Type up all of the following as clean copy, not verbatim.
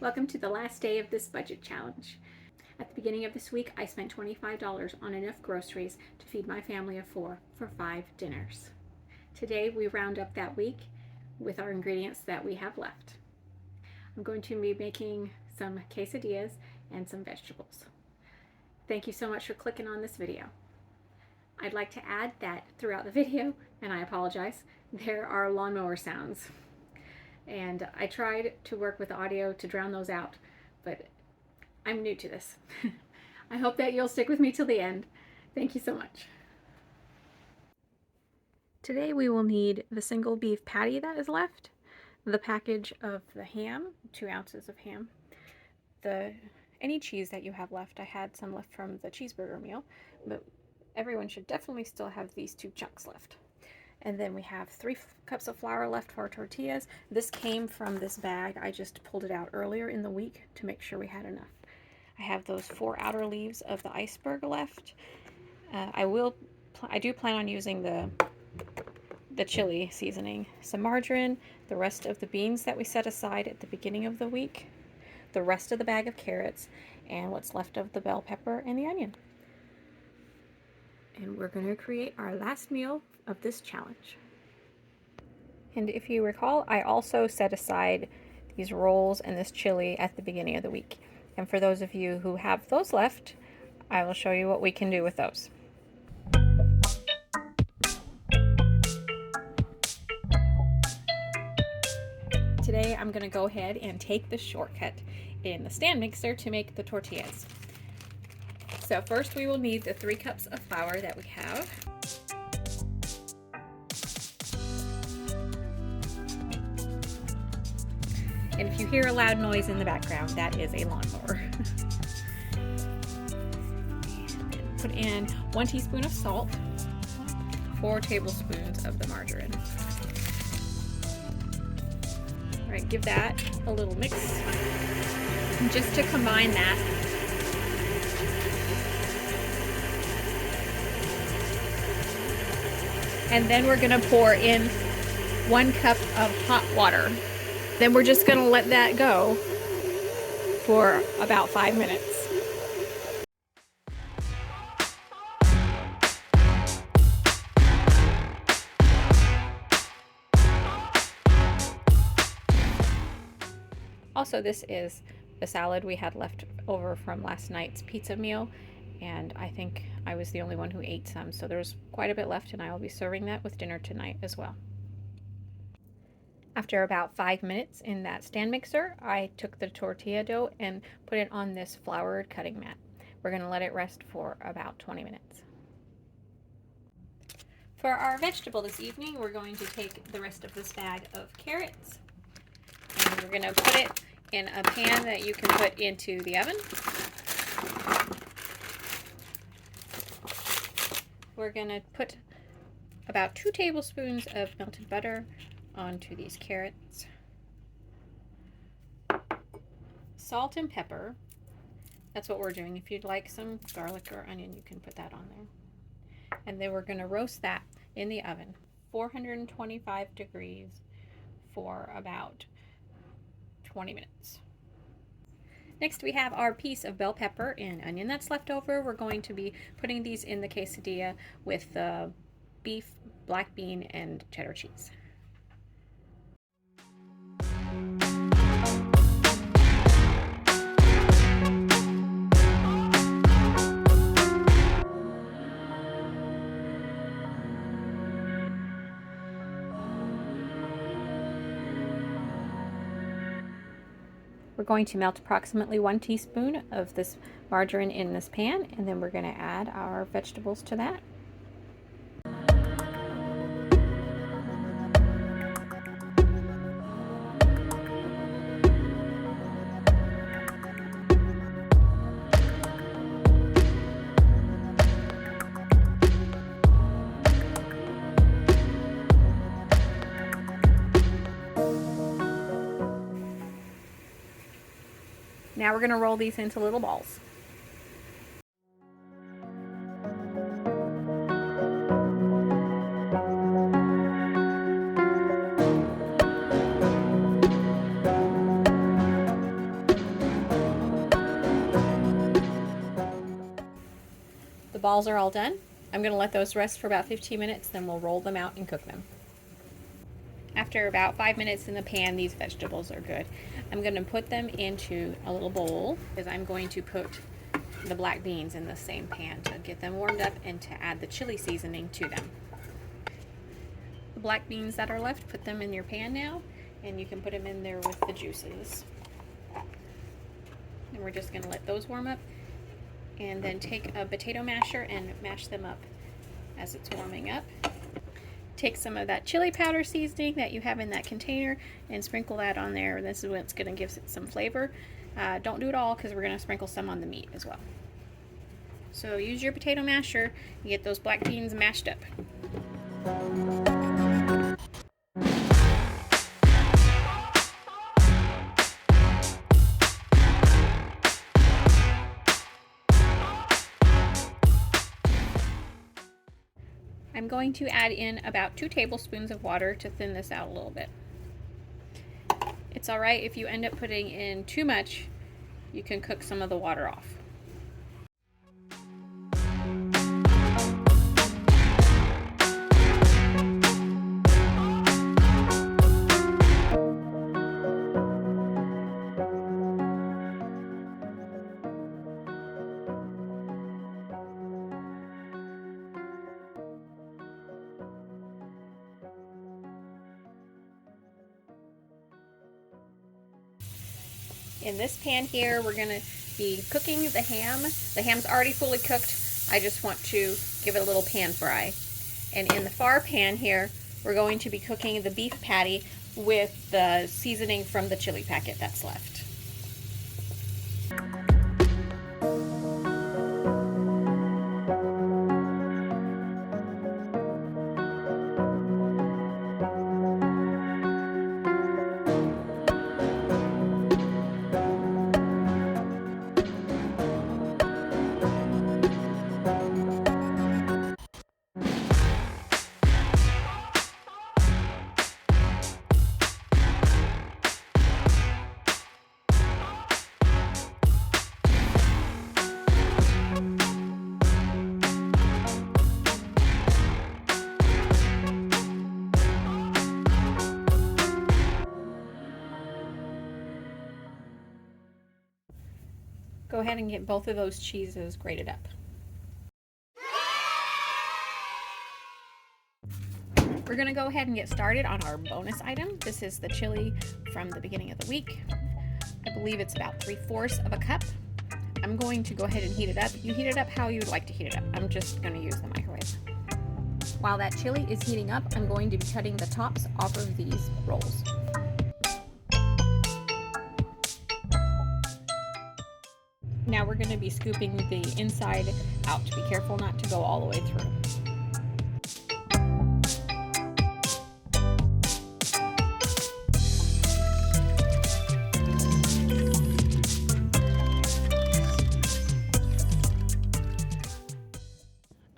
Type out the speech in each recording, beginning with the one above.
Welcome to the last day of this budget challenge. At the beginning of this week, I spent $25 on enough groceries to feed my family of 4 for 5 dinners. Today, we round up that week with our ingredients that we have left. I'm going to be making some quesadillas and some vegetables. Thank you so much for clicking on this video. I'd like to add that throughout the video, and I apologize, there are lawnmower sounds. And I tried to work with audio to drown those out, but I'm new to this. I hope that you'll stick with me till the end. Thank you so much. Today we will need the single beef patty that is left, the package of the ham, 2 ounces of ham, any cheese that you have left. I had some left from the cheeseburger meal, but everyone should definitely still have these 2 chunks left. And then we have 3 cups of flour left for our tortillas. This came from this bag. I just pulled it out earlier in the week to make sure we had enough. I have those 4 outer leaves of the iceberg left. I do plan on using the chili seasoning, some margarine, the rest of the beans that we set aside at the beginning of the week, the rest of the bag of carrots, and what's left of the bell pepper and the onion. And we're going to create our last meal of this challenge. And if you recall, I also set aside these rolls and this chili at the beginning of the week. And for those of you who have those left, I will show you what we can do with those. Today I'm going to go ahead and take the shortcut in the stand mixer to make the tortillas. So first we will need the 3 cups of flour that we have. And if you hear a loud noise in the background, that is a lawnmower. And put in 1 teaspoon of salt, 4 tablespoons of the margarine. All right, give that a little mix. And just to combine that, and then we're gonna pour in 1 cup of hot water. Then we're just gonna let that go for about 5 minutes. Also, this is the salad we had left over from last night's pizza meal, and I think I was the only one who ate some, so there's quite a bit left, and I will be serving that with dinner tonight as well. After about 5 minutes in that stand mixer, I took the tortilla dough and put it on this floured cutting mat. We're going to let it rest for about 20 minutes. For our vegetable this evening, we're going to take the rest of this bag of carrots, and we're going to put it in a pan that you can put into the oven. We're going to put about 2 tablespoons of melted butter onto these carrots. Salt and pepper. That's what we're doing. If you'd like some garlic or onion, you can put that on there. And then we're going to roast that in the oven, 425 degrees for about 20 minutes. Next, we have our piece of bell pepper and onion that's left over. We're going to be putting these in the quesadilla with the beef, black bean, and cheddar cheese. We're going to melt approximately 1 teaspoon of this margarine in this pan, and then we're going to add our vegetables to that. Now we're going to roll these into little balls. balls are all done. I'm going to let those rest for about 15 minutes, then we'll roll them out and cook them. After about 5 minutes in the pan, these vegetables are good. I'm going to put them into a little bowl because I'm going to put the black beans in the same pan to get them warmed up and to add the chili seasoning to them. The black beans that are left, put them in your pan now, and you can put them in there with the juices. And we're just going to let those warm up, and then take a potato masher and mash them up as it's warming up. Take some of that chili powder seasoning that you have in that container and sprinkle that on there. This is what's going to give it some flavor. Don't do it all because we're going to sprinkle some on the meat as well. So use your potato masher and get those black beans mashed up. I'm going to add in about 2 tablespoons of water to thin this out a little bit. It's alright if you end up putting in too much, you can cook some of the water off. In this pan here, we're going to be cooking the ham. The ham's already fully cooked. I just want to give it a little pan fry. And in the far pan here, we're going to be cooking the beef patty with the seasoning from the chili packet that's left. Go ahead and get both of those cheeses grated up. We're going to go ahead and get started on our bonus item. This is the chili from the beginning of the week. I believe it's about 3/4 of a cup. I'm going to go ahead and heat it up. You heat it up how you would like to heat it up. I'm just going to use the microwave. While that chili is heating up, I'm going to be cutting the tops off of these rolls. Now we're going to be scooping the inside out. Be careful not to go all the way through.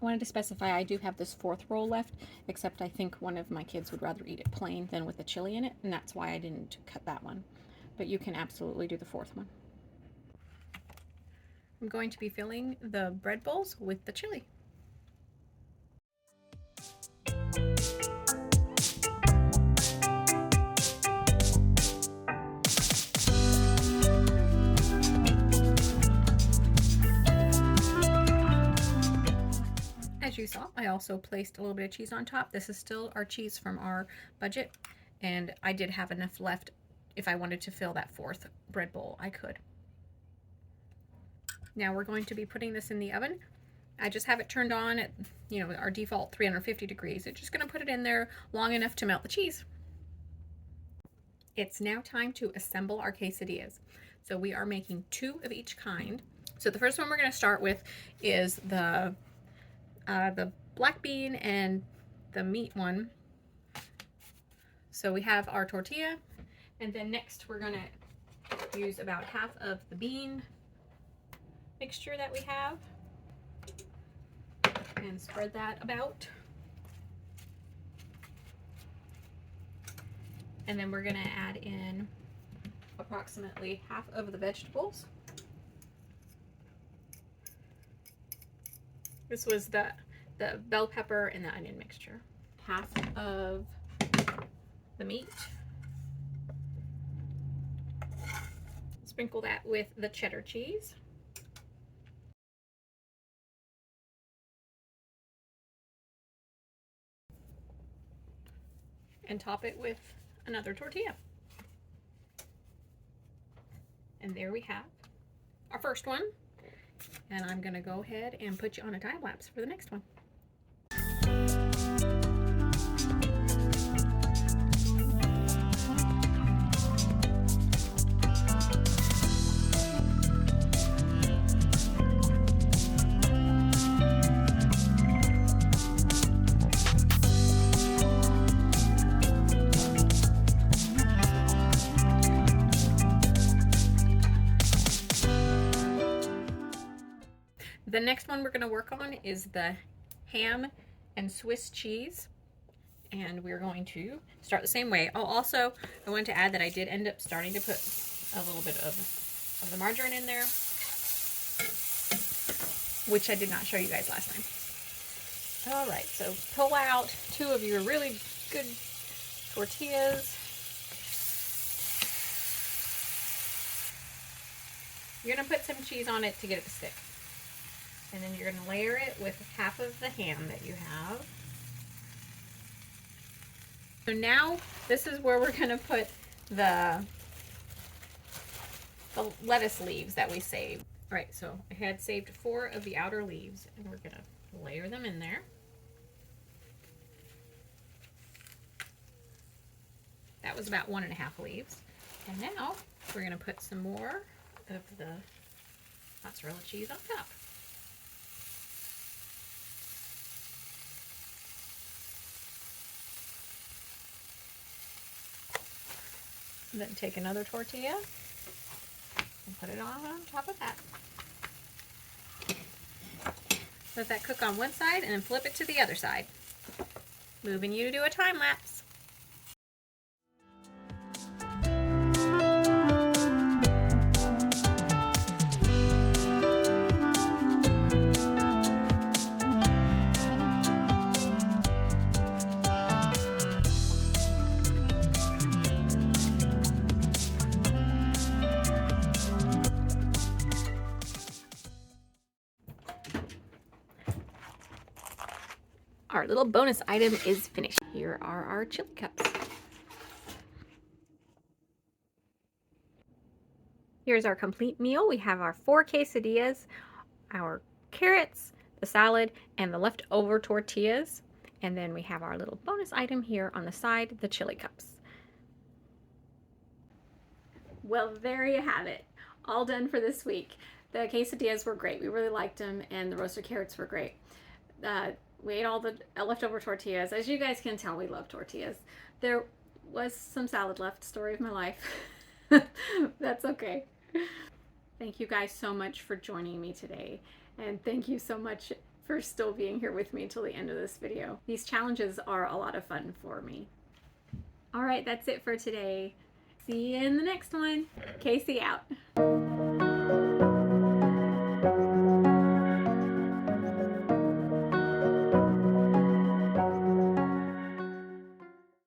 I wanted to specify I do have this 4th roll left, except I think one of my kids would rather eat it plain than with the chili in it, and that's why I didn't cut that one. But you can absolutely do the 4th one. I'm going to be filling the bread bowls with the chili. As you saw, I also placed a little bit of cheese on top. This is still our cheese from our budget, and I did have enough left. If I wanted to fill that 4th bread bowl, I could. Now we're going to be putting this in the oven. I just have it turned on at, our default 350 degrees. It's just going to put it in there long enough to melt the cheese. It's now time to assemble our quesadillas. So we are making 2 of each kind. So the first one we're going to start with is the black bean and the meat one. So we have our tortilla, and then next we're going to use about half of the bean mixture that we have and spread that about. And then we're going to add in approximately half of the vegetables. This was the bell pepper and the onion mixture. Half of the meat. Sprinkle that with the cheddar cheese. And top it with another tortilla. And there we have our first one. And I'm gonna go ahead and put you on a time lapse for the next one. The next one we're going to work on is the ham and Swiss cheese, and we're going to start the same way. Oh, also, I wanted to add that I did end up starting to put a little bit of the margarine in there, which I did not show you guys last time. All right, so pull out 2 of your really good tortillas. You're going to put some cheese on it to get it to stick. And then you're going to layer it with half of the ham that you have. So now this is where we're going to put the lettuce leaves that we saved. All right, so I had saved 4 of the outer leaves, and we're going to layer them in there. That was about 1.5 leaves. And now we're going to put some more of the mozzarella cheese on top. And then take another tortilla and put it on top of that. Let that cook on one side and then flip it to the other side. Moving you to do a time lapse. Our little bonus item is finished. Here are our chili cups. Here's our complete meal. We have our 4 quesadillas, our carrots, the salad, and the leftover tortillas. And then we have our little bonus item here on the side, the chili cups. Well, there you have it. All done for this week. The quesadillas were great. We really liked them, and the roasted carrots were great. We ate all the leftover tortillas. As you guys can tell, we love tortillas. There was some salad left, story of my life. That's okay. Thank you guys so much for joining me today. And thank you so much for still being here with me till the end of this video. These challenges are a lot of fun for me. All right, that's it for today. See you in the next one. Casey out.